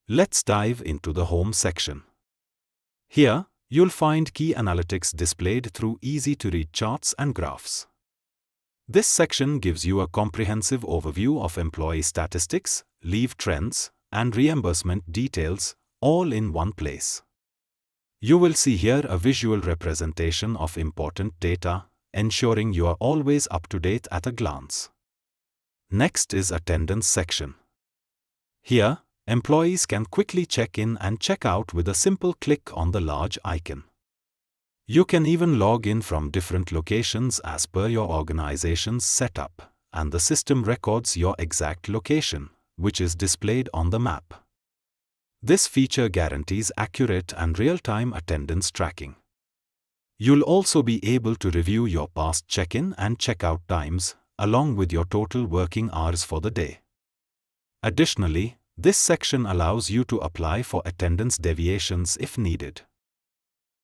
Let's dive into the Home section. Here, you'll find key analytics displayed through easy-to-read charts and graphs. This section gives you a comprehensive overview of employee statistics, leave trends, and reimbursement details, all in one place. You will see here a visual representation of important data, ensuring you are always up to date at a glance. Next is Attendance section. Here, employees can quickly check in and check out with a simple click on the large icon. You can even log in from different locations as per your organization's setup, and the system records your exact location, which is displayed on the map. This feature guarantees accurate and real-time attendance tracking. You'll also be able to review your past check-in and check-out times, along with your total working hours for the day. Additionally, this section allows you to apply for attendance deviations if needed.